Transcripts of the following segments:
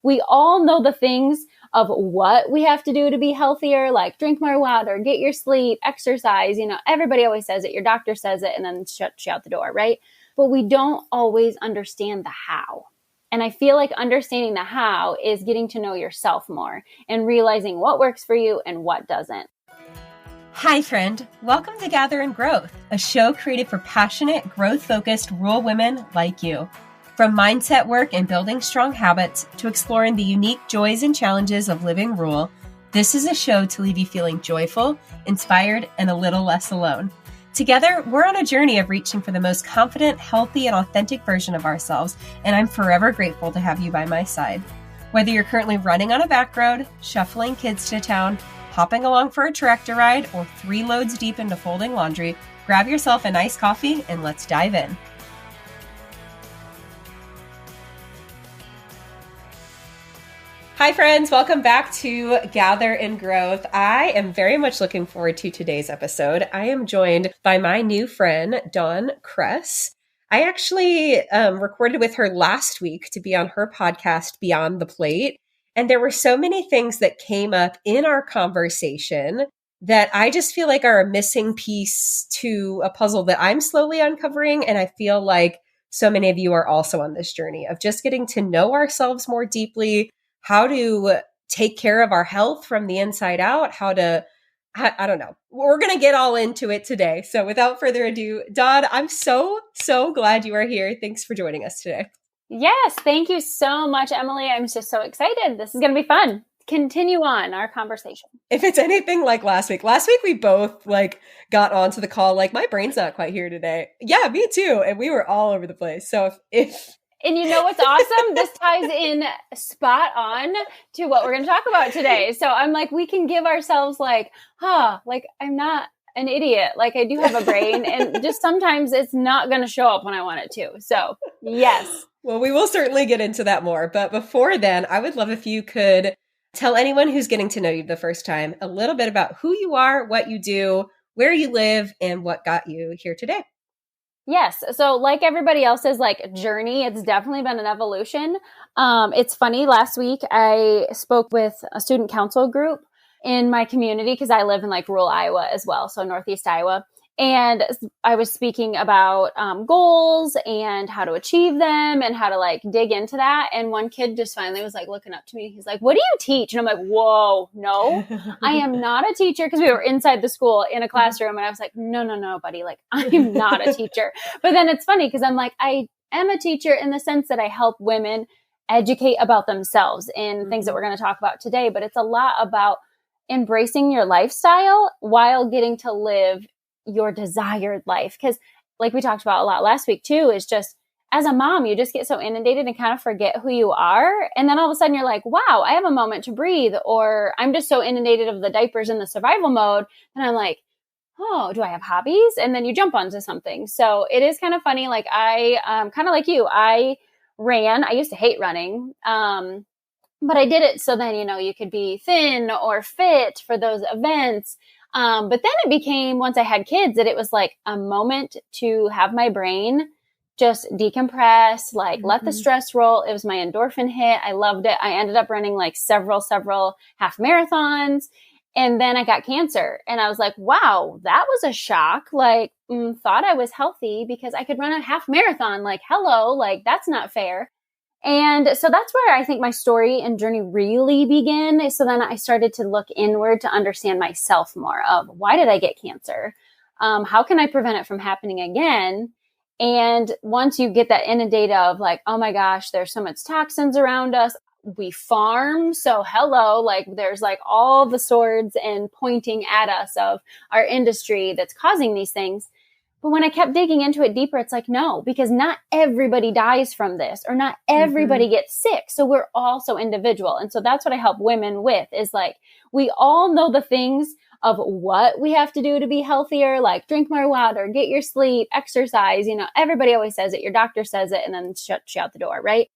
We all know the things of what we have to do to be healthier, like drink more water, get your sleep, exercise. Everybody always says it. Your doctor says it and then shuts you out the door, right? But we don't always understand the how. And I feel like understanding the how is getting to know yourself more and realizing what works for you and what doesn't. Hi, friend. Welcome to Gather and Growth, a show created for passionate, growth-focused rural women like you. From mindset work and building strong habits to exploring the unique joys and challenges of living rural, this is a show to leave you feeling joyful, inspired, and a little less alone. Together, we're on a journey of reaching for the most confident, healthy, and authentic version of ourselves, and I'm forever grateful to have you by my side. Whether you're currently running on a back road, shuffling kids to town, hopping along for a tractor ride, or 3 loads deep into folding laundry, grab yourself a nice coffee and let's dive in. Hi, friends. Welcome back to Gather in Growth. I am very much looking forward to today's episode. I am joined by my new friend, Dawn Kress. I actually recorded with her last week to be on her podcast, Beyond the Plate. And there were so many things that came up in our conversation that I just feel like are a missing piece to a puzzle that I'm slowly uncovering. And I feel like so many of you are also on this journey of just getting to know ourselves more deeply, how to take care of our health from the inside out, I don't know. We're going to get all into it today. So without further ado, Dawn, I'm so glad you are here. Thanks for joining us today. Yes. Thank you so much, Emily. I'm just so excited. This is going to be fun. Continue on our conversation. If it's anything like last week we both got onto the call, my brain's not quite here today. Yeah, me too. And we were all over the place. So if And you know what's awesome? This ties in spot on to what we're going to talk about today. So I'm like, we can give ourselves I'm not an idiot. I do have a brain and just sometimes it's not going to show up when I want it to. So yes. Well, we will certainly get into that more. But before then, I would love if you could tell anyone who's getting to know you the first time a little bit about who you are, what you do, where you live, and what got you here today. Yes. So like everybody else's journey, it's definitely been an evolution. It's funny. Last week, I spoke with a student council group in my community because I live in rural Iowa as well. So Northeast Iowa. And I was speaking about goals and how to achieve them and how to dig into that. And one kid just finally was looking up to me. He's like, "What do you teach?" And I'm like, "Whoa, no, I am not a teacher." Because we were inside the school in a classroom. And I was like, no, buddy, I'm not a teacher. But then it's funny because I'm like, I am a teacher in the sense that I help women educate about themselves in things that we're going to talk about today. But it's a lot about embracing your lifestyle while getting to live your desired life. Because we talked about a lot last week too, is just as a mom, you just get so inundated and kind of forget who you are. And then all of a sudden you're like, wow, I have a moment to breathe. Or I'm just so inundated of the diapers and the survival mode. And I'm like, oh, do I have hobbies? And then you jump onto something. So it is kind of funny. I, kind of like you, I ran. I used to hate running. But I did it so then, you could be thin or fit for those events. But then it became, once I had kids, that it was a moment to have my brain just decompress, let the stress roll. It was my endorphin hit. I loved it. I ended up running several half marathons. And then I got cancer and I was like, wow, that was a shock. Thought I was healthy because I could run a half marathon. Hello, that's not fair. And so that's where I think my story and journey really began. So then I started to look inward to understand myself more of why did I get cancer? How can I prevent it from happening again? And once you get that inundated of oh my gosh, there's so much toxins around us. We farm. So hello, there's all the swords and pointing at us of our industry that's causing these things. But when I kept digging into it deeper, it's no, because not everybody dies from this or not everybody gets sick. So we're all so individual. And so that's what I help women with is we all know the things of what we have to do to be healthier, drink more water, get your sleep, exercise. Everybody always says it. Your doctor says it and then shuts you out the door, right?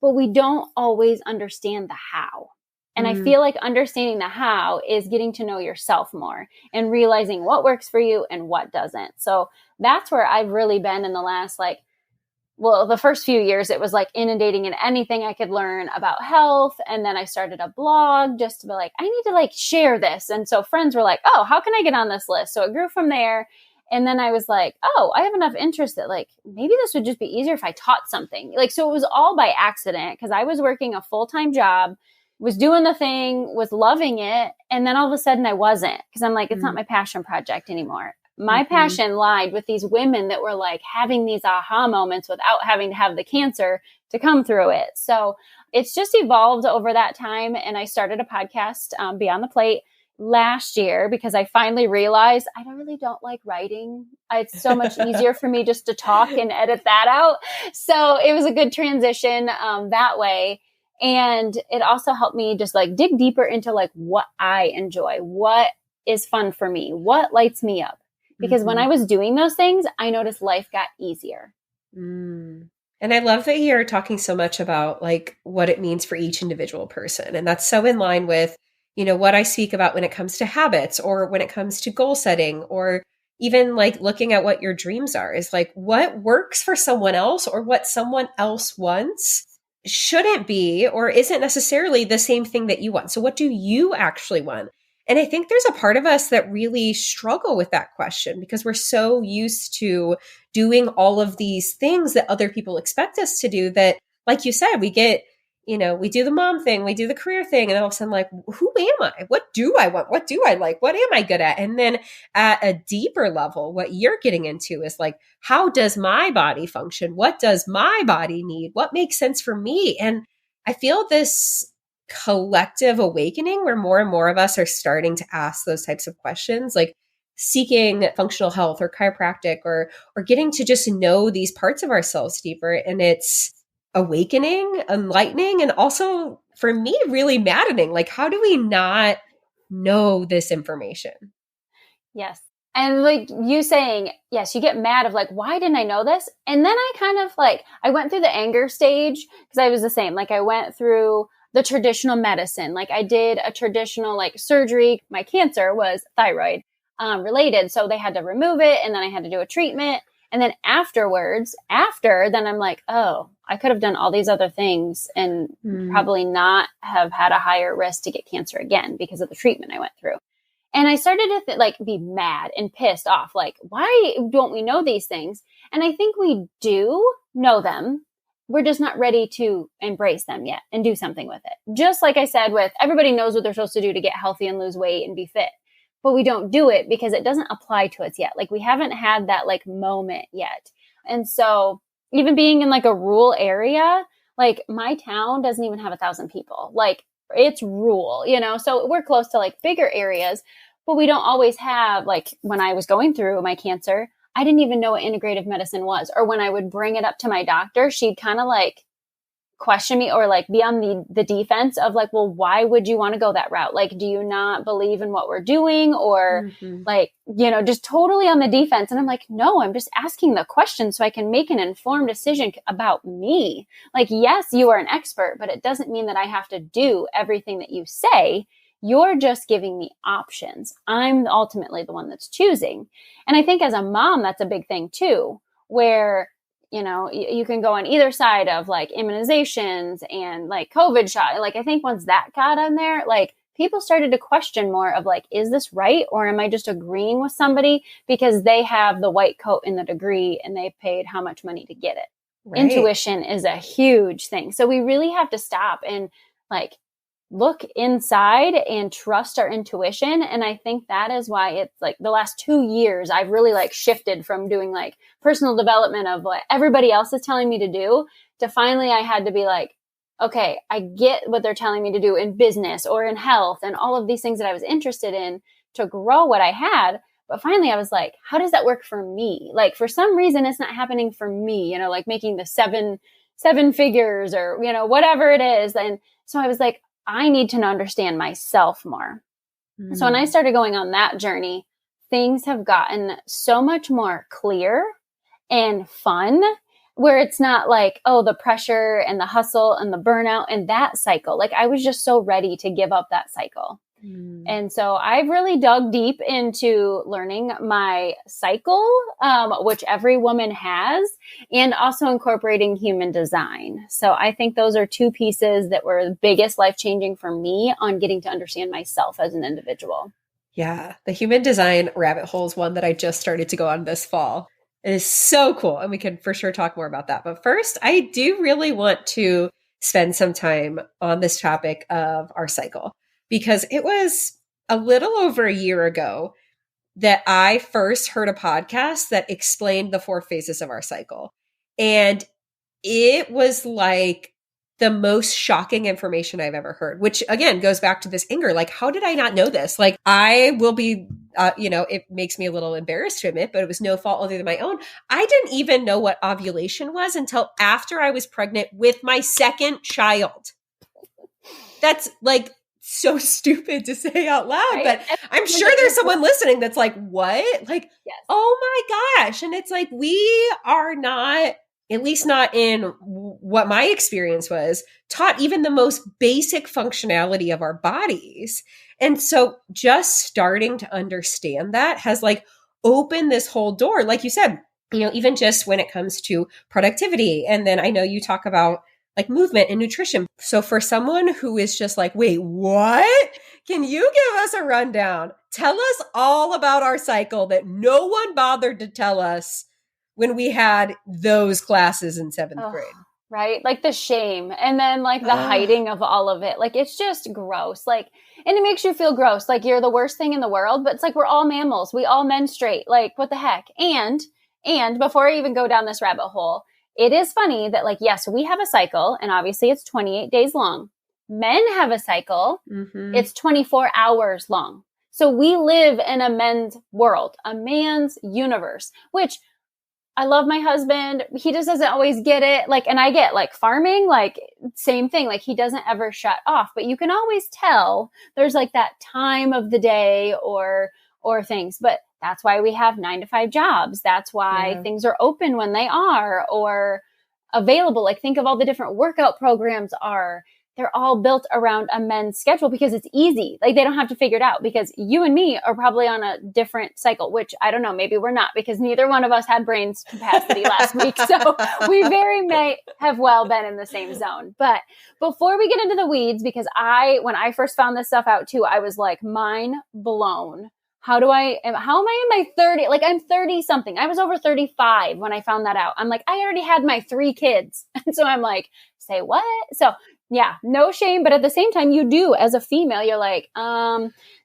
But we don't always understand the how. And I feel like understanding the how is getting to know yourself more and realizing what works for you and what doesn't. So that's where I've really been in the last well, the first few years, it was like inundating in anything I could learn about health. And then I started a blog just to be like, I need to like share this. And so friends were like, oh, how can I get on this list? So it grew from there. And then I was like, oh, I have enough interest that like, maybe this would just be easier if I taught something. Like, so it was all by accident because I was working a full-time job, was doing the thing, was loving it. And then all of a sudden I wasn't because I'm like, it's not my passion project anymore. My passion lied with these women that were like having these aha moments without having to have the cancer to come through it. So it's just evolved over that time. And I started a podcast, Beyond the Plate, last year because I finally realized I really don't like writing. It's so much easier for me just to talk and edit that out. So it was a good transition that way. And it also helped me just like dig deeper into like what I enjoy, what is fun for me, what lights me up. Because when I was doing those things, I noticed life got easier. And I love that you're talking so much about like what it means for each individual person. And that's so in line with, you know, what I speak about when it comes to habits or when it comes to goal setting or even like looking at what your dreams are is like what works for someone else or what someone else wants shouldn't be or isn't necessarily the same thing that you want. So what do you actually want? And I think there's a part of us that really struggle with that question because we're so used to doing all of these things that other people expect us to do that, like you said, we get, you know, we do the mom thing, we do the career thing, and then all of a sudden, like, who am I? What do I want? What do I like? What am I good at? And then at a deeper level, what you're getting into is like, how does my body function? What does my body need? What makes sense for me? And I feel this collective awakening where more and more of us are starting to ask those types of questions, like seeking functional health or chiropractic or getting to just know these parts of ourselves deeper. And it's awakening, enlightening, and also for me, really maddening. Like, how do we not know this information? Yes. And like you saying, yes, you get mad of like, why didn't I know this? And then I kind of like, I went through the anger stage because I was the same. Like I went through the traditional medicine. Like I did a traditional like surgery. My cancer was thyroid related. So they had to remove it. And then I had to do a treatment. And then then I'm like, oh, I could have done all these other things and probably not have had a higher risk to get cancer again because of the treatment I went through. And I started to like be mad and pissed off. Like, why don't we know these things? And I think we do know them. We're just not ready to embrace them yet and do something with it. Just like I said, with everybody knows what they're supposed to do to get healthy and lose weight and be fit, but we don't do it because it doesn't apply to us yet. Like we haven't had that like moment yet. And so even being in like a rural area, like my town doesn't even have 1,000 people. Like it's rural, you know, so we're close to like bigger areas, but we don't always have, like when I was going through my cancer, I didn't even know what integrative medicine was. Or when I would bring it up to my doctor, she'd kind of like question me or like be on the defense of like, well, why would you want to go that route? Like, do you not believe in what we're doing? Or like, you know, just totally on the defense. And I'm like, no, I'm just asking the question so I can make an informed decision about me. Like, yes, you are an expert, but it doesn't mean that I have to do everything that you say. You're just giving me options. I'm ultimately the one that's choosing. And I think as a mom, that's a big thing too, where you know, you can go on either side of like immunizations and like COVID shot. Like, I think once that got on there, like people started to question more of like, is this right? Or am I just agreeing with somebody because they have the white coat and the degree and they paid how much money to get it? Right. Intuition is a huge thing. So we really have to stop and like look inside and trust our intuition. And I think that is why it's like the last 2 years, I've really like shifted from doing like personal development of what everybody else is telling me to do to finally I had to be like, okay, I get what they're telling me to do in business or in health and all of these things that I was interested in to grow what I had. But finally I was like, how does that work for me? Like for some reason, it's not happening for me, you know, like making the seven figures or, you know, whatever it is. And so I was like, I need to understand myself more. So when I started going on that journey, things have gotten so much more clear and fun where it's not like, oh, the pressure and the hustle and the burnout and that cycle. Like I was just so ready to give up that cycle. And so I've really dug deep into learning my cycle, which every woman has, and also incorporating human design. So I think those are two pieces that were the biggest life-changing for me on getting to understand myself as an individual. Yeah, the human design rabbit hole is one that I just started to go on this fall. It is so cool. And we can for sure talk more about that. But first, I do really want to spend some time on this topic of our cycle, because it was a little over a year ago that I first heard a podcast that explained the four phases of our cycle. And it was like the most shocking information I've ever heard, which again goes back to this anger. Like, how did I not know this? Like, I will be, it makes me a little embarrassed to admit, but it was no fault other than my own. I didn't even know what ovulation was until after I was pregnant with my second child. That's like so stupid to say out loud, right? But I'm sure there's someone listening that's like, what? Like, yes. Oh my gosh. And it's like, we are not, at least not in what my experience was, taught even the most basic functionality of our bodies. And so just starting to understand that has like opened this whole door. Like you said, even just when it comes to productivity. And then I know you talk about like movement and nutrition. So for someone who is just like, wait, what? Can you give us a rundown? Tell us all about our cycle that no one bothered to tell us when we had those classes in seventh grade. Right? Like the shame and then like the hiding of all of it. Like, it's just gross. Like, and it makes you feel gross. Like you're the worst thing in the world, but it's like, we're all mammals. We all menstruate. Like, what the heck? And before I even go down this rabbit hole, it is funny that like, yes, we have a cycle and obviously it's 28 days long. Men have a cycle. Mm-hmm. It's 24 hours long. So we live in a men's world, a man's universe, which I love my husband. He just doesn't always get it. Like, and I get like farming, like same thing. Like he doesn't ever shut off, but you can always tell there's like that time of the day or things, but that's why we have 9-to-5 jobs. That's why things are open when they are or available. Like think of all the different workout programs they're all built around a men's schedule because it's easy. Like they don't have to figure it out because you and me are probably on a different cycle, which I don't know, maybe we're not because neither one of us had brains capacity last week. So we very may have well been in the same zone. But before we get into the weeds, because when I first found this stuff out too, I was like mind blown. How am I in my 30? Like I'm 30 something. I was over 35 when I found that out. I'm like, I already had my 3 kids. And so I'm like, say what? So yeah, no shame. But at the same time, you do as a female, you're like,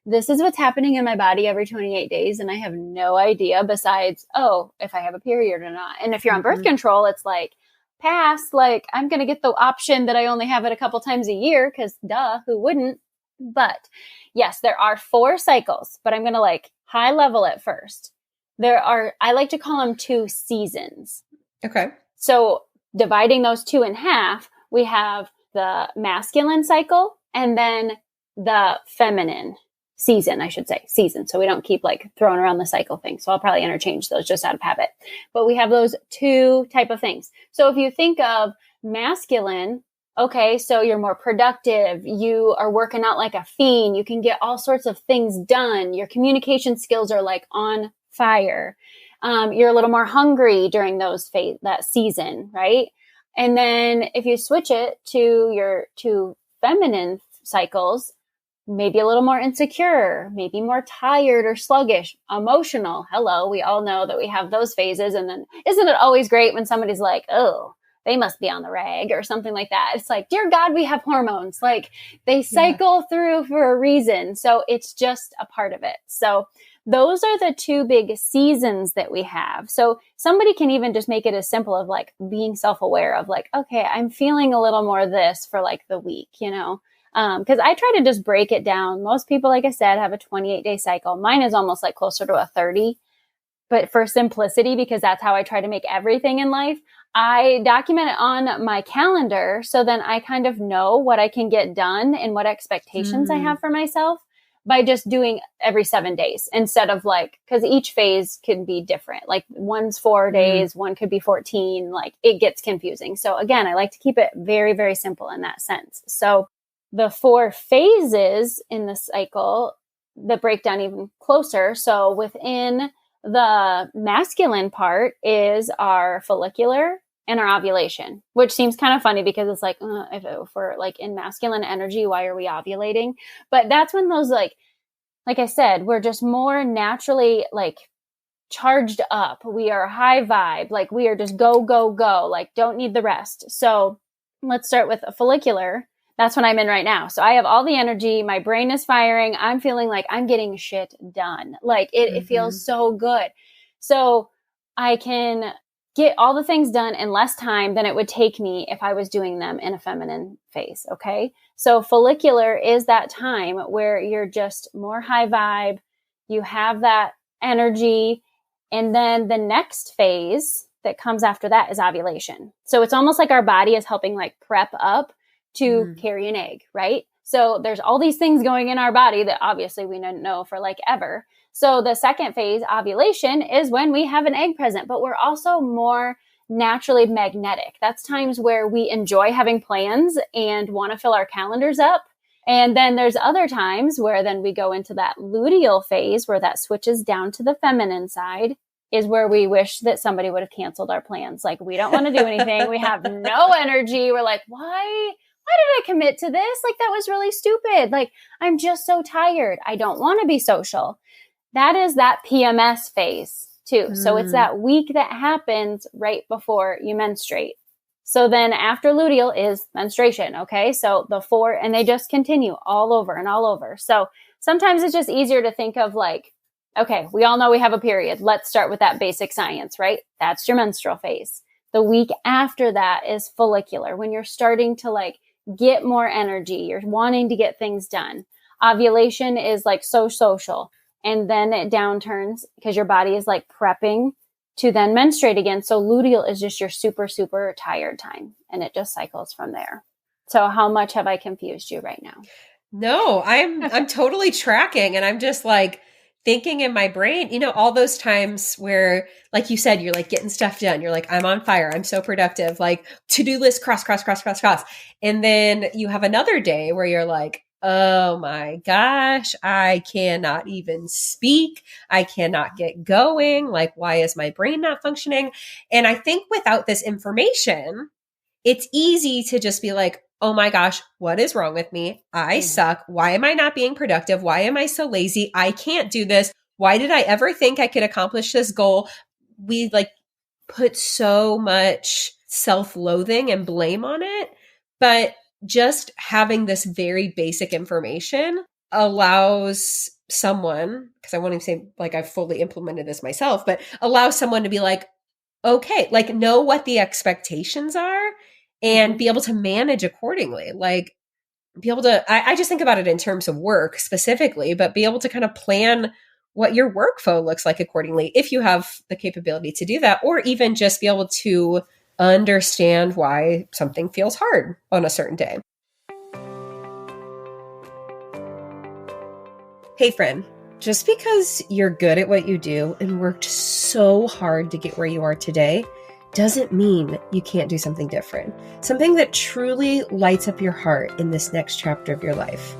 this is what's happening in my body every 28 days. And I have no idea besides, if I have a period or not. And if you're on birth control, it's like, pass, like I'm going to get the option that I only have it a couple times a year because duh, who wouldn't? But yes, there are 4 cycles, but I'm going to like high level at first. I like to call them 2 seasons. Okay. So dividing those 2 in half, we have the masculine cycle and then the feminine season, I should say season. So we don't keep like throwing around the cycle thing. So I'll probably interchange those just out of habit, but we have those 2 type of things. So if you think of masculine, okay, so you're more productive. You are working out like a fiend. You can get all sorts of things done. Your communication skills are like on fire. You're a little more hungry during that season, right? And then if you switch it to your 2 feminine cycles, maybe a little more insecure, maybe more tired or sluggish, emotional. Hello, we all know that we have those phases. And then isn't it always great when somebody's like, oh, they must be on the rag or something like that. It's like, dear God, we have hormones. Like they cycle through for a reason. So it's just a part of it. So those are the 2 big seasons that we have. So somebody can even just make it as simple of like being self-aware of like, okay, I'm feeling a little more of this for like the week, because I try to just break it down. Most people, like I said, have a 28-day cycle. Mine is almost like closer to a 30. But for simplicity, because that's how I try to make everything in life, I document it on my calendar. So then I kind of know what I can get done and what expectations I have for myself by just doing every 7 days instead of like, because each phase can be different. Like one's 4 days, one could be 14, like it gets confusing. So again, I like to keep it very, very simple in that sense. So the 4 phases in the cycle that break down even closer. So within the masculine part is our follicular and our ovulation, which seems kind of funny because it's like, if we're like in masculine energy, why are we ovulating? But that's when those like I said, we're just more naturally like charged up. We are high vibe. Like we are just go, go, go. Like don't need the rest. So let's start with a follicular. That's what I'm in right now. So I have all the energy. My brain is firing. I'm feeling like I'm getting shit done. Like it feels so good. So I can get all the things done in less time than it would take me if I was doing them in a feminine phase. Okay. So follicular is that time where you're just more high vibe. You have that energy. And then the next phase that comes after that is ovulation. So it's almost like our body is helping like prep up to carry an egg, right? So there's all these things going in our body that obviously we didn't know for like ever. So the second phase, ovulation, is when we have an egg present, but we're also more naturally magnetic. That's times where we enjoy having plans and want to fill our calendars up. And then there's other times where then we go into that luteal phase where that switches down to the feminine side, is where we wish that somebody would have canceled our plans. Like we don't want to do anything. We have no energy. We're like, why did I commit to this? Like that was really stupid. Like I'm just so tired. I don't want to be social. That is that PMS phase too. So it's that week that happens right before you menstruate. So then after luteal is menstruation. Okay. So the 4, and they just continue all over and all over. So sometimes it's just easier to think of like, okay, we all know we have a period. Let's start with that basic science, right? That's your menstrual phase. The week after that is follicular, when you're starting to like get more energy. You're wanting to get things done. Ovulation is like so social. And then it downturns because your body is like prepping to then menstruate again. So luteal is just your super, super tired time. And it just cycles from there. So how much have I confused you right now? No, I'm totally tracking. And I'm just like thinking in my brain, you know, all those times where, like you said, you're like getting stuff done. You're like, I'm on fire. I'm so productive. Like to-do list, cross, cross, cross, cross, cross. And then you have another day where you're like, oh my gosh, I cannot even speak. I cannot get going. Like, why is my brain not functioning? And I think without this information, it's easy to just be like, oh my gosh, what is wrong with me? I suck. Why am I not being productive? Why am I so lazy? I can't do this. Why did I ever think I could accomplish this goal? We like put so much self-loathing and blame on it, but just having this very basic information allows someone, because I won't even say like I've fully implemented this myself, but allows someone to be like, okay, like know what the expectations are and be able to manage accordingly. Like be able to, I just think about it in terms of work specifically, but be able to kind of plan what your workflow looks like accordingly if you have the capability to do that, or even just be able to understand why something feels hard on a certain day. Hey friend, just because you're good at what you do and worked so hard to get where you are today doesn't mean you can't do something different. Something that truly lights up your heart in this next chapter of your life.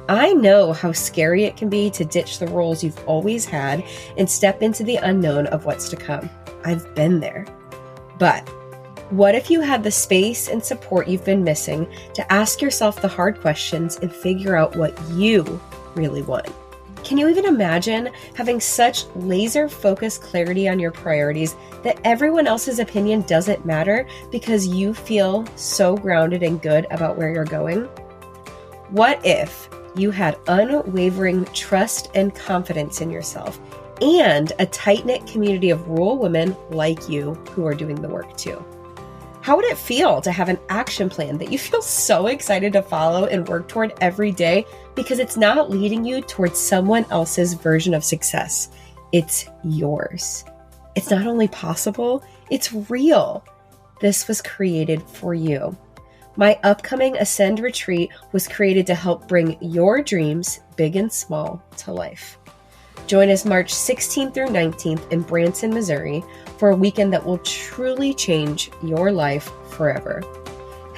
I know how scary it can be to ditch the roles you've always had and step into the unknown of what's to come. I've been there. But what if you had the space and support you've been missing to ask yourself the hard questions and figure out what you really want? Can you even imagine having such laser-focused clarity on your priorities that everyone else's opinion doesn't matter because you feel so grounded and good about where you're going? What if you had unwavering trust and confidence in yourself and a tight-knit community of rural women like you who are doing the work too? How would it feel to have an action plan that you feel so excited to follow and work toward every day because it's not leading you towards someone else's version of success? It's yours. It's not only possible, it's real. This was created for you. My upcoming Ascend retreat was created to help bring your dreams, big and small, to life. Join us March 16th through 19th in Branson, Missouri for a weekend that will truly change your life forever.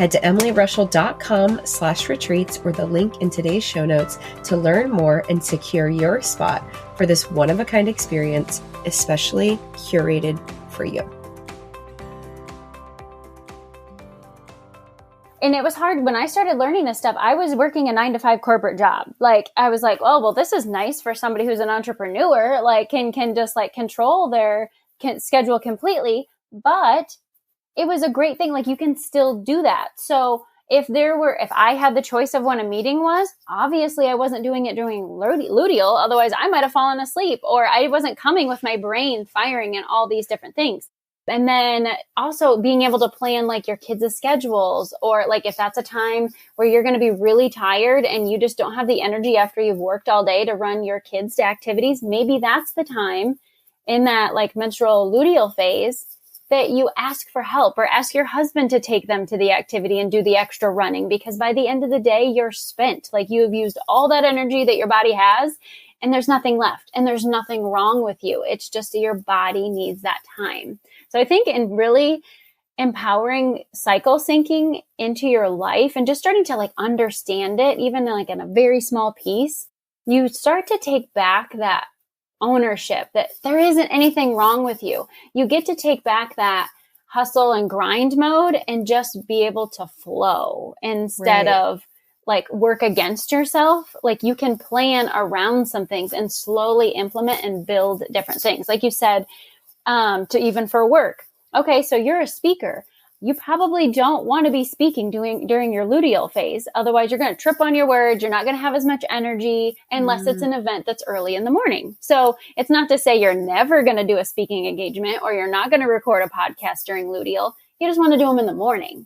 Head to emilyrushell.com/retreats or the link in today's show notes to learn more and secure your spot for this one-of-a-kind experience, especially curated for you. And it was hard when I started learning this stuff. I was working a 9-to-5 corporate job. Like, I was like, oh, well, this is nice for somebody who's an entrepreneur, like can just like control their schedule completely. But it was a great thing. Like, you can still do that. So if I had the choice of when a meeting was, obviously I wasn't doing it during luteal. Otherwise I might've fallen asleep, or I wasn't coming with my brain firing and all these different things. And then also being able to plan like your kids' schedules, or like if that's a time where you're going to be really tired and you just don't have the energy after you've worked all day to run your kids to activities, maybe that's the time in that like menstrual luteal phase that you ask for help, or ask your husband to take them to the activity and do the extra running, because by the end of the day, you're spent. Like, you have used all that energy that your body has and there's nothing left, and there's nothing wrong with you. It's just that your body needs that time. So I think in really empowering cycle syncing into your life and just starting to like understand it, even like in a very small piece, you start to take back that ownership that there isn't anything wrong with you. You get to take back that hustle and grind mode and just be able to flow instead of like work against yourself. Like, you can plan around some things and slowly implement and build different things. Like you said, to even for work. Okay, so you're a speaker. You probably don't want to be speaking during your luteal phase. Otherwise, you're going to trip on your words. You're not going to have as much energy unless it's an event that's early in the morning. So it's not to say you're never going to do a speaking engagement, or you're not going to record a podcast during luteal. You just want to do them in the morning.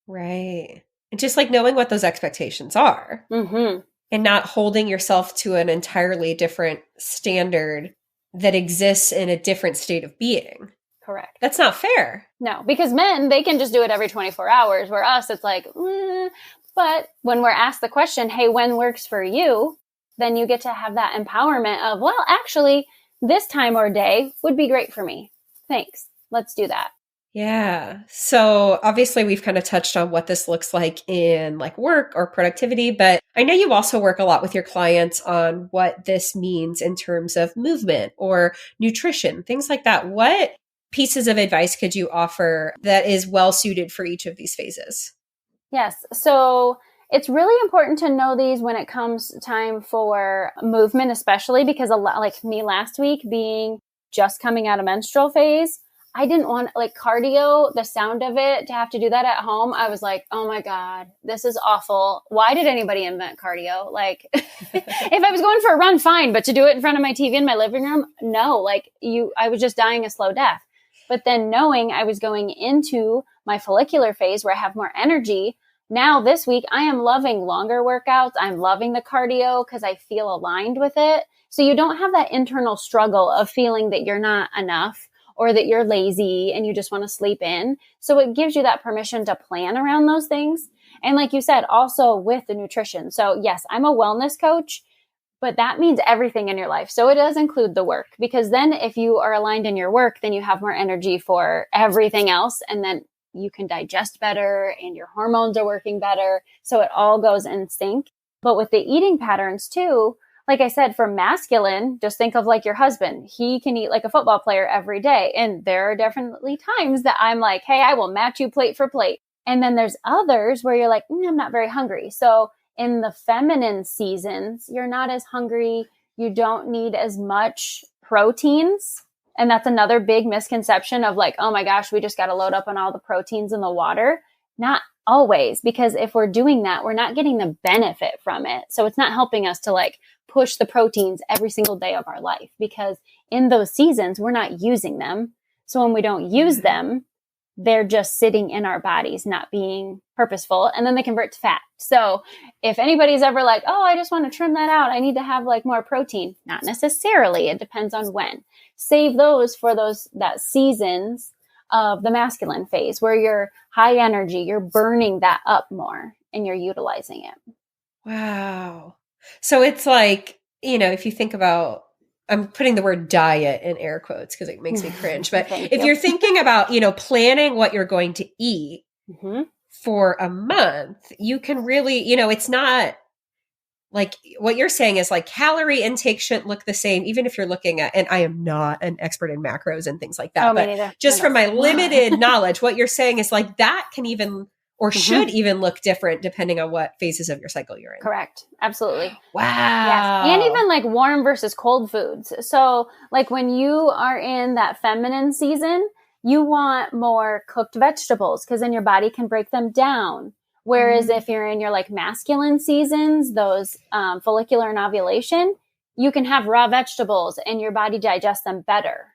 Right. And just like knowing what those expectations are, and not holding yourself to an entirely different standard that exists in a different state of being. Correct. That's not fair. No, because men, they can just do it every 24 hours, where us, it's like, But when we're asked the question, hey, when works for you? Then you get to have that empowerment of, well, actually, this time or day would be great for me. Thanks. Let's do that. Yeah. So obviously we've kind of touched on what this looks like in like work or productivity, but I know you also work a lot with your clients on what this means in terms of movement or nutrition, things like that. What pieces of advice could you offer that is well suited for each of these phases? Yes. So it's really important to know these when it comes time for movement, especially because a lot, like me last week, being just coming out of menstrual phase, I didn't want like cardio, the sound of it, to have to do that at home. I was like, oh my God, this is awful. Why did anybody invent cardio? Like, if I was going for a run, fine, but to do it in front of my TV in my living room, no, like I was just dying a slow death. But then knowing I was going into my follicular phase where I have more energy, now this week I am loving longer workouts. I'm loving the cardio because I feel aligned with it. So you don't have that internal struggle of feeling that you're not enough, or that you're lazy and you just want to sleep in. So it gives you that permission to plan around those things. And like you said, also with the nutrition. So yes, I'm a wellness coach, but that means everything in your life. So it does include the work, because then if you are aligned in your work, then you have more energy for everything else. And then you can digest better and your hormones are working better. So it all goes in sync. But with the eating patterns too, like I said, for masculine, just think of like your husband. He can eat like a football player every day. And there are definitely times that I'm like, hey, I will match you plate for plate. And then there's others where you're like, I'm not very hungry. So in the feminine seasons, you're not as hungry. You don't need as much proteins. And that's another big misconception of like, oh my gosh, we just got to load up on all the proteins in the water. Not always, because if we're doing that, we're not getting the benefit from it. So it's not helping us to like push the proteins every single day of our life, because in those seasons, we're not using them. So when we don't use them, they're just sitting in our bodies, not being purposeful, and then they convert to fat. So if anybody's ever like, oh, I just want to trim that out, I need to have like more protein. Not necessarily. It depends on when. Save those for that seasons of the masculine phase where you're high energy, you're burning that up more and you're utilizing it. Wow. So it's like, if you think about, I'm putting the word diet in air quotes because it makes me cringe. But if you're thinking about, planning what you're going to eat for a month, you can really, it's not like what you're saying is like calorie intake shouldn't look the same, even if you're looking at, and I am not an expert in macros and things like that, Oh, me but neither. just from my limited knowledge, what you're saying is like that can even or should even look different depending on what phases of your cycle you're in. Correct. Absolutely. Wow. Yes. And even like warm versus cold foods. So like when you are in that feminine season, you want more cooked vegetables because then your body can break them down. Whereas if you're in your like masculine seasons, those follicular and ovulation, you can have raw vegetables and your body digests them better.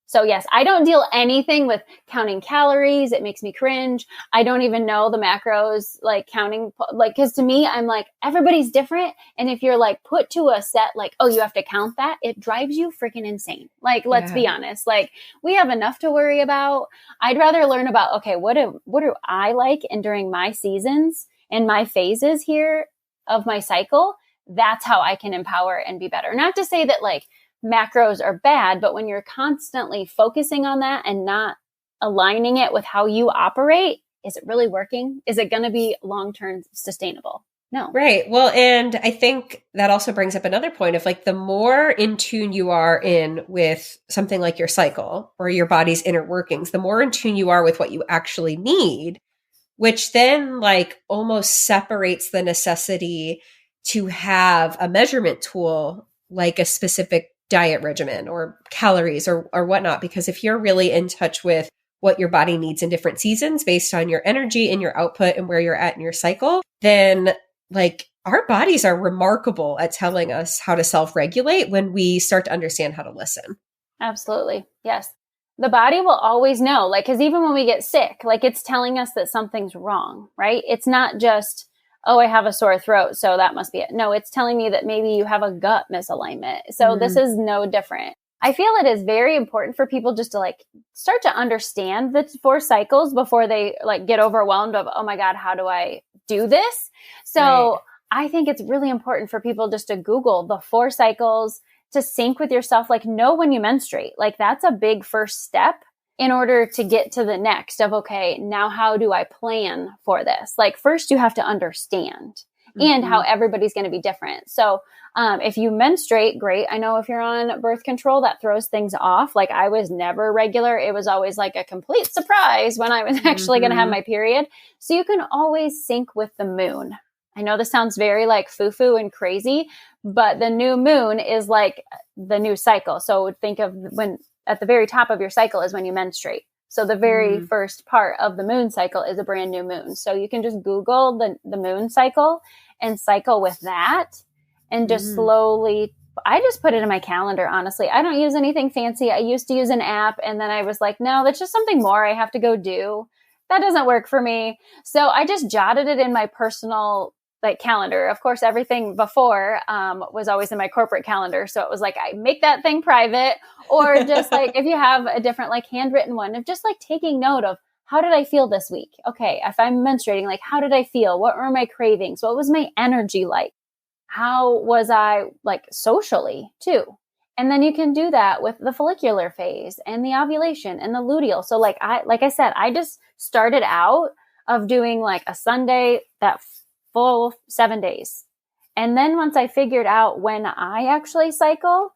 So yes, I don't deal anything with counting calories. It makes me cringe. I don't even know the macros, like counting, like, cause to me, I'm like, everybody's different. And if you're like put to a set, like, oh, you have to count that, it drives you freaking insane. Like, let's be honest. Like we have enough to worry about. I'd rather learn about, okay, what do I like? And during my seasons and my phases here of my cycle, that's how I can empower and be better. Not to say that like, macros are bad, but when you're constantly focusing on that and not aligning it with how you operate, is it really working? Is it going to be long-term sustainable? No. Right. Well, and I think that also brings up another point of like the more in tune you are in with something like your cycle or your body's inner workings, the more in tune you are with what you actually need, which then like almost separates the necessity to have a measurement tool like a specific diet regimen or calories or whatnot. Because if you're really in touch with what your body needs in different seasons based on your energy and your output and where you're at in your cycle, then like our bodies are remarkable at telling us how to self-regulate when we start to understand how to listen. Absolutely. Yes. The body will always know, like, cause even when we get sick, like it's telling us that something's wrong, right? It's not just, oh, I have a sore throat, so that must be it. No, it's telling me that maybe you have a gut misalignment. So this is no different. I feel it is very important for people just to like start to understand the 4 cycles before they like get overwhelmed of, oh my God, how do I do this? So I think it's really important for people just to Google the 4 cycles, to sync with yourself, like know when you menstruate. Like that's a big first step in order to get to the next of, okay, now how do I plan for this? Like first you have to understand and how everybody's going to be different. So if you menstruate, great. I know if you're on birth control, that throws things off. Like I was never regular. It was always like a complete surprise when I was actually going to have my period. So you can always sync with the moon. I know this sounds very like foo-foo and crazy, but the new moon is like the new cycle. So think of when at the very top of your cycle is when you menstruate. So the very first part of the moon cycle is a brand new moon. So you can just Google the moon cycle and cycle with that and just slowly, I just put it in my calendar, honestly. I don't use anything fancy. I used to use an app and then I was like, no, that's just something more I have to go do. That doesn't work for me. So I just jotted it in my personal like calendar. Of course, everything before was always in my corporate calendar. So it was like, I make that thing private, or just like, if you have a different like handwritten one of just like taking note of how did I feel this week? Okay. If I'm menstruating, like, how did I feel? What were my cravings? What was my energy like? How was I like socially too? And then you can do that with the follicular phase and the ovulation and the luteal. So like I said, I just started out of doing like a Sunday, that full 7 days. And then once I figured out when I actually cycle,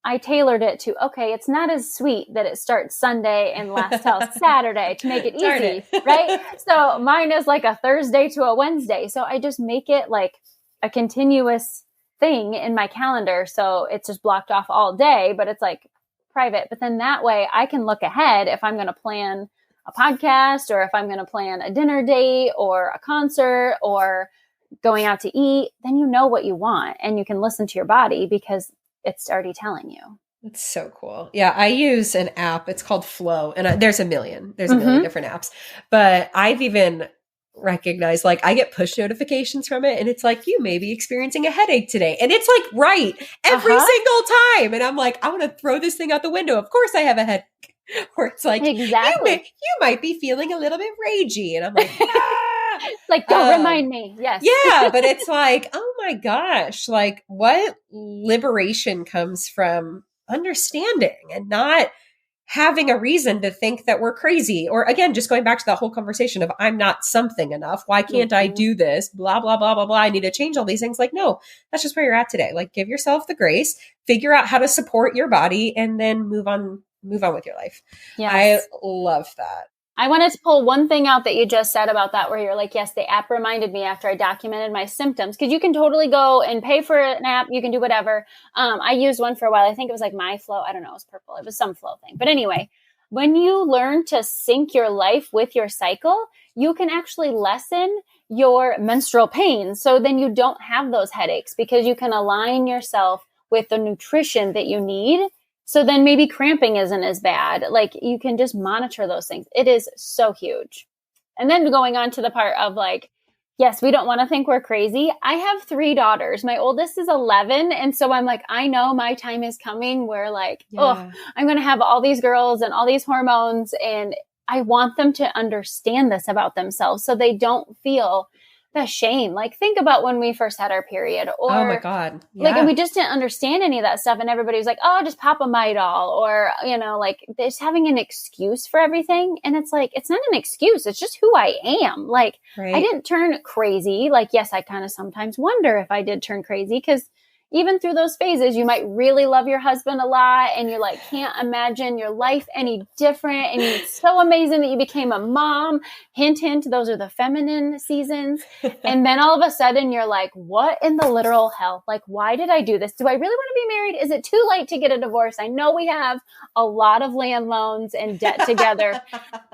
I tailored it to, okay, it's not as sweet that it starts Sunday and lasts till Saturday to make it easy, right? So mine is like a Thursday to a Wednesday. So I just make it like a continuous thing in my calendar. So it's just blocked off all day, but it's like private. But then that way I can look ahead if I'm going to plan a podcast or if I'm going to plan a dinner date or a concert or going out to eat, then you know what you want and you can listen to your body because it's already telling you. It's so cool. Yeah, I use an app. It's called Flow, and there's a million different apps. But I've even recognized, like, I get push notifications from it, and it's like, you may be experiencing a headache today, and it's like right every single time, and I'm like, I want to throw this thing out the window. Of course, I have a headache. Or it's like, exactly, you might be feeling a little bit ragey, and I'm like, ah! Like, don't remind me. Yes. Yeah, but it's like, oh my gosh, like what liberation comes from understanding and not having a reason to think that we're crazy. Or again, just going back to that whole conversation of I'm not something enough. Why can't I do this? Blah, blah, blah, blah, blah. I need to change all these things. Like, no, that's just where you're at today. Like, give yourself the grace, figure out how to support your body, and then move on with your life. Yes. I love that. I wanted to pull one thing out that you just said about that, where you're like, yes, the app reminded me after I documented my symptoms, because you can totally go and pay for an app. You can do whatever. I used one for a while. I think it was like My Flow. I don't know. It was purple. It was some flow thing. But anyway, when you learn to sync your life with your cycle, you can actually lessen your menstrual pain. So then you don't have those headaches because you can align yourself with the nutrition that you need. So then maybe cramping isn't as bad. Like, you can just monitor those things. It is so huge. And then going on to the part of like, yes, we don't want to think we're crazy. I have 3 daughters. My oldest is 11. And so I'm like, I know my time is coming where like, oh, I'm going to have all these girls and all these hormones. And I want them to understand this about themselves so they don't feel the shame. Like, think about when we first had our period, or oh my God. Yeah. Like, and we just didn't understand any of that stuff. And everybody was like, oh, just pop a Midol, or, you know, like just having an excuse for everything. And it's like, it's not an excuse. It's just who I am. Like, right. I didn't turn crazy. Like, yes, I kind of sometimes wonder if I did turn crazy, because even through those phases, you might really love your husband a lot and you like can't imagine your life any different. And it's so amazing that you became a mom. Hint, hint, those are the feminine seasons. And then all of a sudden you're like, what in the literal hell? Like, why did I do this? Do I really want to be married? Is it too late to get a divorce? I know we have a lot of land loans and debt together.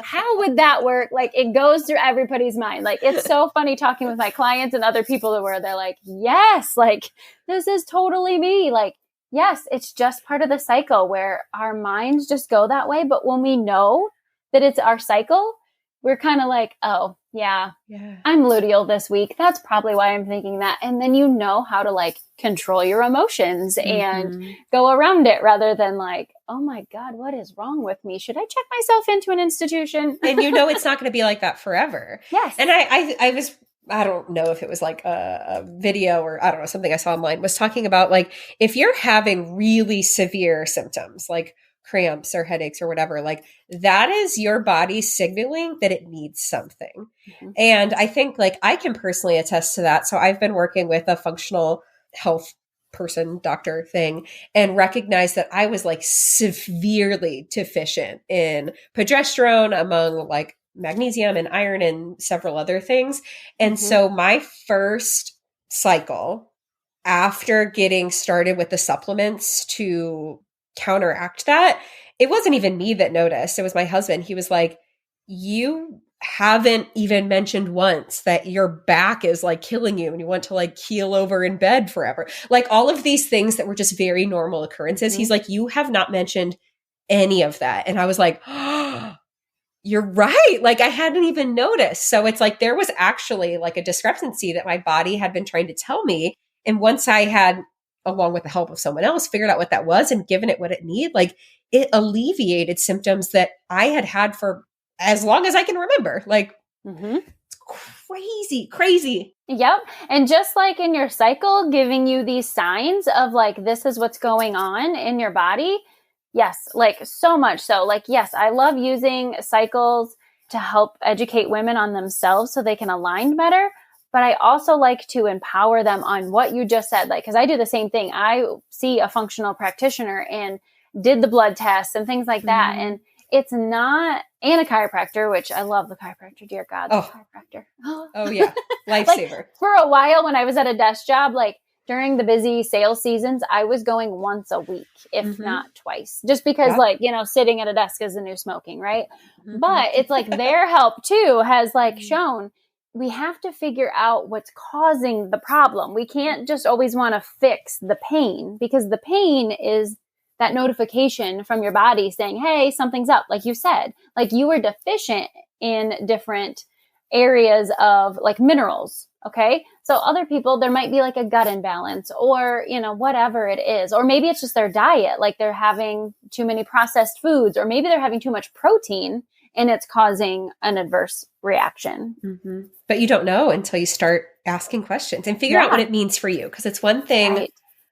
How would that work? Like, it goes through everybody's mind. Like, it's so funny talking with my clients and other people where they're like, yes, like, this is totally me. Like, yes, it's just part of the cycle where our minds just go that way. But when we know that it's our cycle, we're kind of like, oh, yeah, I'm luteal this week. That's probably why I'm thinking that. And then you know how to like control your emotions and go around it, rather than like, oh my God, what is wrong with me? Should I check myself into an institution? And you know, it's not going to be like that forever. Yes. And I don't know if it was like a video or I don't know, something I saw online was talking about like, if you're having really severe symptoms like cramps or headaches or whatever, like that is your body signaling that it needs something. And I think like I can personally attest to that. So I've been working with a functional health person, doctor thing, and recognized that I was like severely deficient in progesterone, among like magnesium and iron and several other things. And so my first cycle after getting started with the supplements to counteract that, it wasn't even me that noticed. It was my husband. He was like, you haven't even mentioned once that your back is like killing you and you want to like keel over in bed forever. Like all of these things that were just very normal occurrences. He's like, you have not mentioned any of that. And I was like, oh, you're right. Like I hadn't even noticed. So it's like there was actually like a discrepancy that my body had been trying to tell me. And once I had, along with the help of someone else, figured out what that was and given it what it needed, like it alleviated symptoms that I had had for as long as I can remember. Like it's crazy. Yep. And just like in your cycle, giving you these signs of like, this is what's going on in your body. Yes. Like so much so. Like, yes, I love using cycles to help educate women on themselves so they can align better. But I also like to empower them on what you just said. Like, cause I do the same thing. I see a functional practitioner and did the blood tests and things like that. And it's not, and a chiropractor, which I love the chiropractor, dear God, the chiropractor. Oh yeah. Lifesaver. Like, for a while when I was at a desk job, like during the busy sales seasons, I was going once a week, if not twice, just because like, you know, sitting at a desk is the new smoking. Right. But it's like their help too has like shown we have to figure out what's causing the problem. We can't just always want to fix the pain, because the pain is that notification from your body saying, hey, something's up. Like you said, like you were deficient in different areas of like minerals. Okay. So other people, there might be like a gut imbalance or, you know, whatever it is, or maybe it's just their diet. Like they're having too many processed foods, or maybe they're having too much protein and it's causing an adverse reaction. But you don't know until you start asking questions and figure out what it means for you. Because it's one thing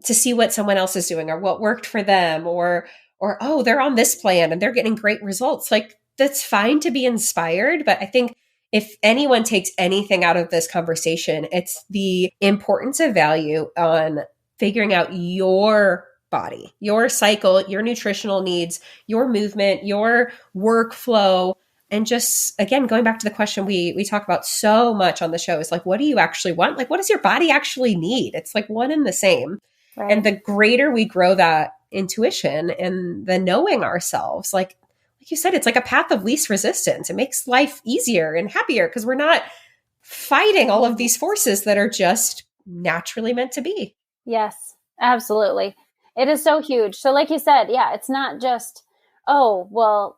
to see what someone else is doing or what worked for them, or or, oh, they're on this plan and they're getting great results. Like, that's fine to be inspired. But I think if anyone takes anything out of this conversation, it's the importance of value on figuring out your body, your cycle, your nutritional needs, your movement, your workflow. And just, again, going back to the question we talk about so much on the show is like, what do you actually want? Like, what does your body actually need? It's like one and the same. Right. And the greater we grow that intuition and the knowing ourselves, like you said, it's like a path of least resistance. It makes life easier and happier because we're not fighting all of these forces that are just naturally meant to be. Yes, absolutely. It is so huge. So like you said, yeah, it's not just, oh, well,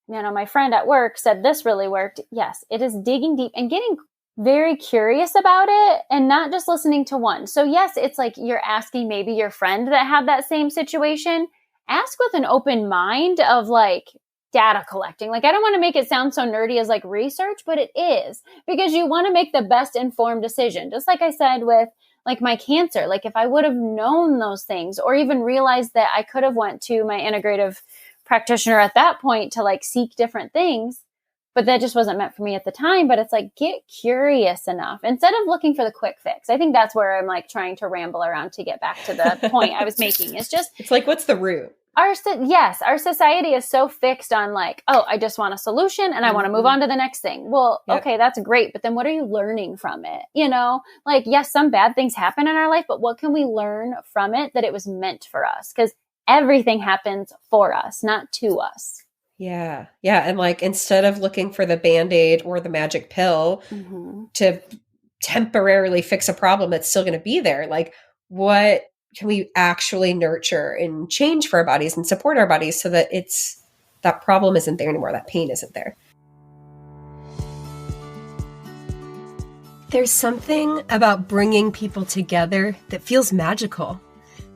my friend at work said this really worked. Yes, it is digging deep and getting very curious about it and not just listening to one. So yes, it's like you're asking maybe your friend that had that same situation, ask with an open mind of like data collecting. Like, I don't want to make it sound so nerdy as like research, but it is, because you want to make the best informed decision. Just like I said with like my cancer, like if I would have known those things or even realized that I could have went to my integrative practitioner at that point to like seek different things, but that just wasn't meant for me at the time. But it's like, get curious enough instead of looking for the quick fix. I think that's where I'm like trying to ramble around to get back to the point I was making. It's like, what's the root? Our society is so fixed on like, oh, I just want a solution and I want to move on to the next thing. Well, okay, that's great. But then what are you learning from it? Like, yes, some bad things happen in our life, but what can we learn from it that it was meant for us? Because everything happens for us, not to us. Yeah. Yeah. And like, instead of looking for the Band-Aid or the magic pill to temporarily fix a problem that's still going to be there, like, what can we actually nurture and change for our bodies and support our bodies so that that problem isn't there anymore, that pain isn't there? There's something about bringing people together that feels magical.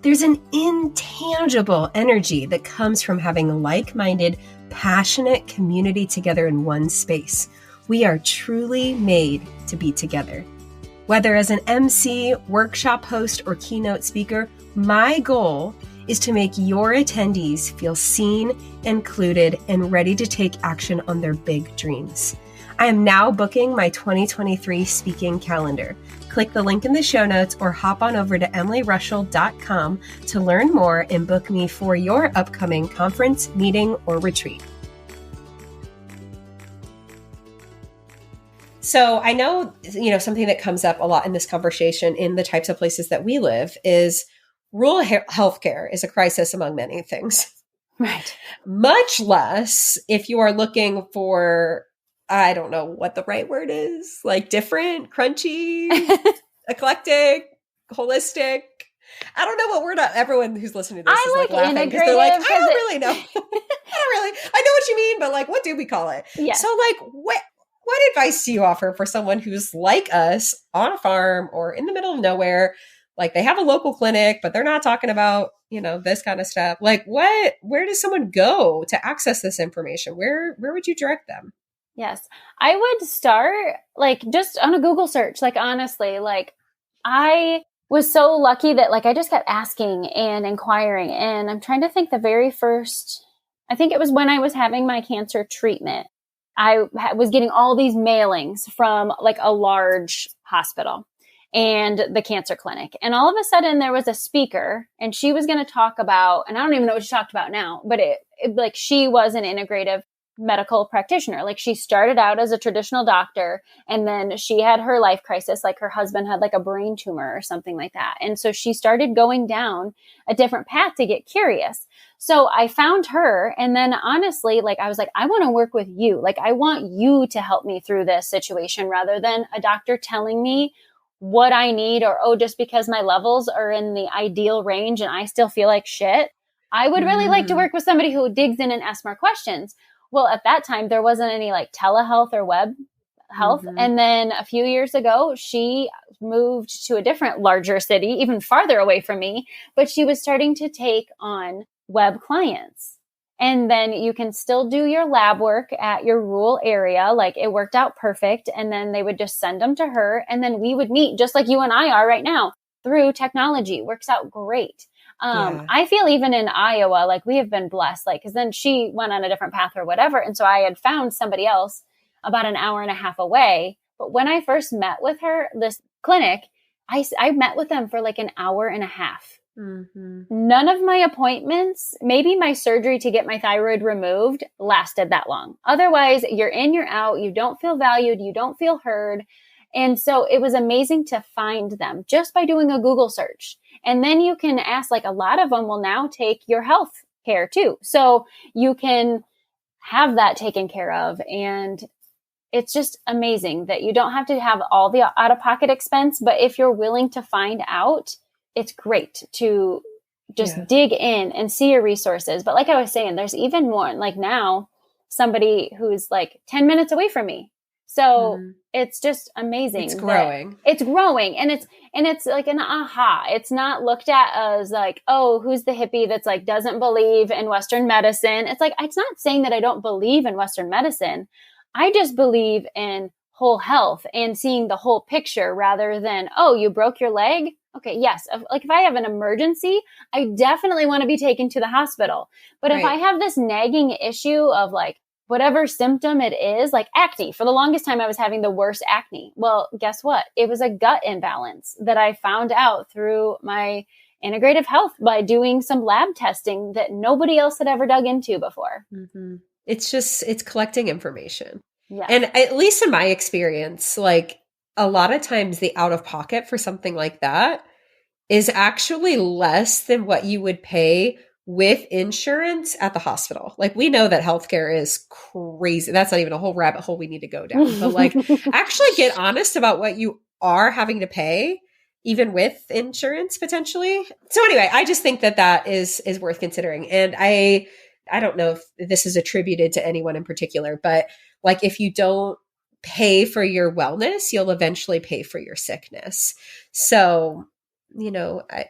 There's an intangible energy that comes from having like-minded, passionate community together in one space. We are truly made to be together. Whether as an MC, workshop host, or keynote speaker, my goal is to make your attendees feel seen, included, and ready to take action on their big dreams. I am now booking my 2023 speaking calendar. Click the link in the show notes or hop on over to emilyrushell.com to learn more and book me for your upcoming conference, meeting, or retreat. So I know, something that comes up a lot in this conversation in the types of places that we live is rural healthcare is a crisis among many things. Right. Much less if you are looking for, I don't know what the right word is, like different, crunchy, eclectic, holistic. I don't know what word everyone who's listening to this is like laughing because they're like, I don't really know. I know what you mean, but like, what do we call it? Yes. So like, what advice do you offer for someone who's like us on a farm or in the middle of nowhere? Like they have a local clinic, but they're not talking about, this kind of stuff. Like where does someone go to access this information? Where would you direct them? Yes. I would start like just on a Google search. Like, honestly, like I was so lucky that like I just kept asking and inquiring. And I'm trying to think the very first, I think it was when I was having my cancer treatment. I was getting all these mailings from like a large hospital and the cancer clinic. And all of a sudden there was a speaker and she was going to talk about, and I don't even know what she talked about now, but it like she was an integrative medical practitioner. Like she started out as a traditional doctor and then she had her life crisis. Like her husband had like a brain tumor or something like that. And so she started going down a different path to get curious. So I found her. And then honestly, like I was like, I want to work with you. Like I want you to help me through this situation rather than a doctor telling me what I need or, oh, just because my levels are in the ideal range and I still feel like shit. I would really like to work with somebody who digs in and asks more questions. Well, at that time, there wasn't any like telehealth or web health. Mm-hmm. And then a few years ago, she moved to a different larger city, even farther away from me, but she was starting to take on web clients. And then you can still do your lab work at your rural area. Like it worked out perfect. And then they would just send them to her. And then we would meet just like you and I are right now through technology. Works out great. Yeah. I feel even in Iowa, like we have been blessed, like, cause then she went on a different path or whatever. And so I had found somebody else about an hour and a half away. But when I first met with her, this clinic, I met with them for like an hour and a half. Mm-hmm. None of my appointments, maybe my surgery to get my thyroid removed, lasted that long. Otherwise, you're in, you're out, you don't feel valued, you don't feel heard. And so it was amazing to find them just by doing a Google search. And then you can ask, like a lot of them will now take your health care too. So you can have that taken care of. And it's just amazing that you don't have to have all the out-of-pocket expense, but if you're willing to find out, it's great to just dig in and see your resources. But like I was saying, there's even more, like now somebody who's like 10 minutes away from me. So it's just amazing. It's growing. It's growing. And it's like an aha. It's not looked at as like, oh, who's the hippie that's like, doesn't believe in Western medicine. It's like, it's not saying that I don't believe in Western medicine. I just believe in whole health and seeing the whole picture rather than, oh, you broke your leg. Okay, yes. Like if I have an emergency, I definitely want to be taken to the hospital. But if I have this nagging issue of like whatever symptom it is, like acne, for the longest time, I was having the worst acne. Well, guess what? It was a gut imbalance that I found out through my integrative health by doing some lab testing that nobody else had ever dug into before. Mm-hmm. It's collecting information. Yes. And at least in my experience, like a lot of times the out of pocket for something like that is actually less than what you would pay with insurance at the hospital. Like we know that healthcare is crazy. That's not even a whole rabbit hole we need to go down, but like actually get honest about what you are having to pay even with insurance potentially. So anyway, I just think that is worth considering. And I don't know if this is attributed to anyone in particular, but like if you don't pay for your wellness, you'll eventually pay for your sickness. So,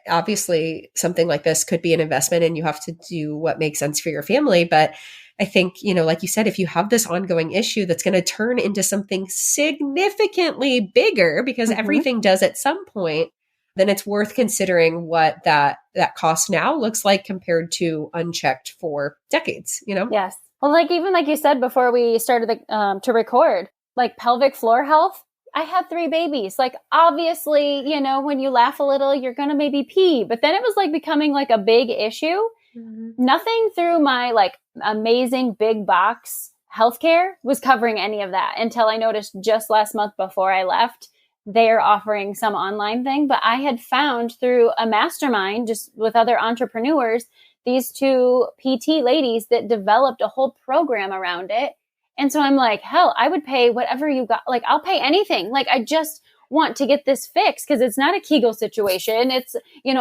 obviously something like this could be an investment and you have to do what makes sense for your family. But I think, like you said, if you have this ongoing issue that's going to turn into something significantly bigger because everything does at some point, then it's worth considering what that cost now looks like compared to unchecked for decades, Yes. Well, like even like you said before we started to record, like pelvic floor health, I had 3 babies. Like obviously, when you laugh a little, you're going to maybe pee, but then it was like becoming like a big issue. Nothing through my like amazing big box healthcare was covering any of that until I noticed just last month before I left, they're offering some online thing. But I had found through a mastermind just with other entrepreneurs, these 2 PT ladies that developed a whole program around it. And so I'm like, hell, I would pay whatever you got. Like, I'll pay anything. Like, I just want to get this fixed because it's not a Kegel situation. It's,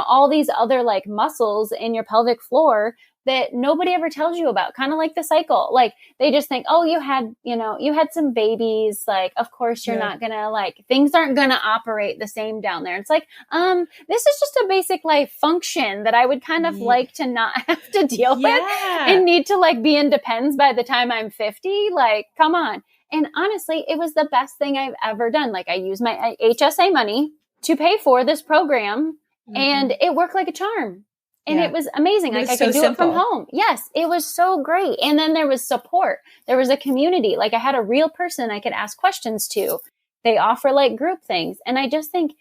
all these other like muscles in your pelvic floor that nobody ever tells you about, kind of like the cycle. Like they just think, oh, you had some babies. Like, of course you're not gonna like, things aren't gonna operate the same down there. It's like, this is just a basic life function that I would kind of like to not have to deal with and need to like be independent by the time I'm 50. Like, come on. And honestly, it was the best thing I've ever done. Like I used my HSA money to pay for this program and it worked like a charm. And it was amazing. Like I could do it from home. Yes, it was so great. And then there was support. There was a community. Like I had a real person I could ask questions to. They offer like group things. And I just think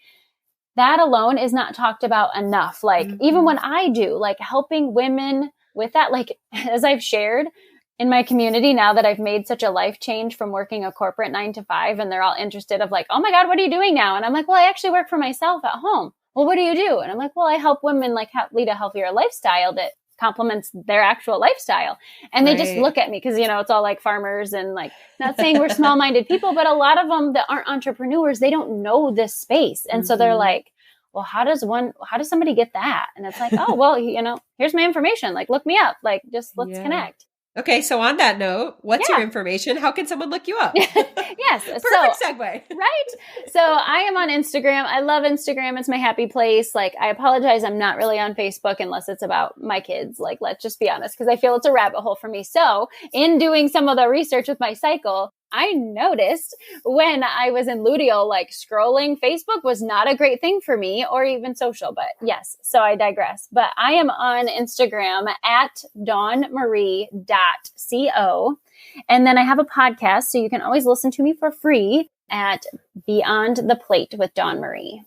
that alone is not talked about enough. Like even when I do, like helping women with that, like as I've shared in my community now that I've made such a life change from working a corporate 9 to 5 and they're all interested of like, oh my God, what are you doing now? And I'm like, well, I actually work for myself at home. Well, what do you do? And I'm like, well, I help women like lead a healthier lifestyle that complements their actual lifestyle. And they just look at me because, it's all like farmers and like, not saying we're small-minded people, but a lot of them that aren't entrepreneurs, they don't know this space. And so they're like, well, how does somebody get that? And it's like, oh, well, here's my information. Like, look me up. Like, just let's connect. Okay, so on that note, what's your information? How can someone look you up? Yes. Perfect segue. Right? So I am on Instagram. I love Instagram. It's my happy place. Like, I apologize. I'm not really on Facebook unless it's about my kids. Like, let's just be honest, because I feel it's a rabbit hole for me. So in doing some of the research with my cycle, I noticed when I was in Ludio, like scrolling Facebook was not a great thing for me or even social, but yes, so I digress. But I am on Instagram at dawnmarie.co. And then I have a podcast, so you can always listen to me for free at Beyond the Plate with Dawn Marie.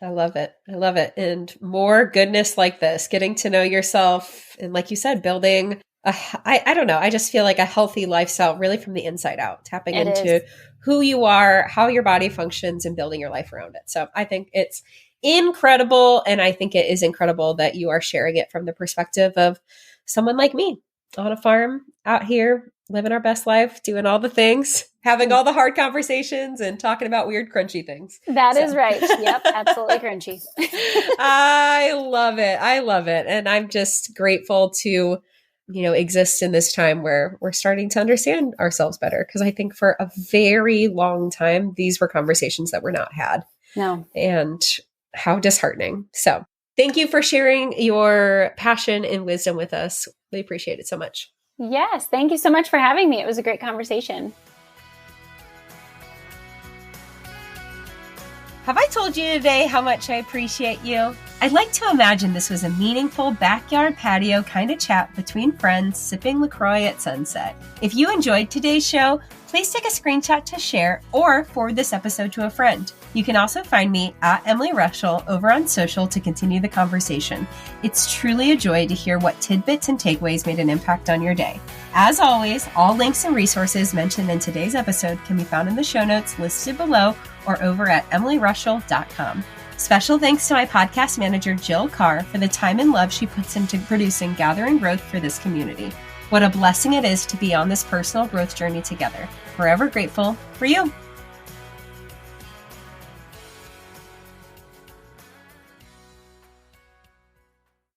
I love it. I love it. And more goodness like this, getting to know yourself. And like you said, building I don't know. I just feel like a healthy lifestyle really from the inside out, tapping into who you are, how your body functions, and building your life around it. So I think it's incredible. And I think it is incredible that you are sharing it from the perspective of someone like me on a farm out here, living our best life, doing all the things, having all the hard conversations and talking about weird, crunchy things. That is right. Yep. Absolutely crunchy. I love it. I love it. And I'm just grateful to exist in this time where we're starting to understand ourselves better. Because I think for a very long time, these were conversations that were not had. No. And how disheartening. So thank you for sharing your passion and wisdom with us. We appreciate it so much. Yes. Thank you so much for having me. It was a great conversation. Have I told you today how much I appreciate you? I'd like to imagine this was a meaningful backyard patio kind of chat between friends sipping LaCroix at sunset. If you enjoyed today's show, please take a screenshot to share or forward this episode to a friend. You can also find me at Emily Rushell over on social to continue the conversation. It's truly a joy to hear what tidbits and takeaways made an impact on your day. As always, all links and resources mentioned in today's episode can be found in the show notes listed below or over at emilyrushell.com. Special thanks to my podcast manager, Jill Carr, for the time and love she puts into producing Gather and Growth for this community. What a blessing it is to be on this personal growth journey together. Forever grateful for you.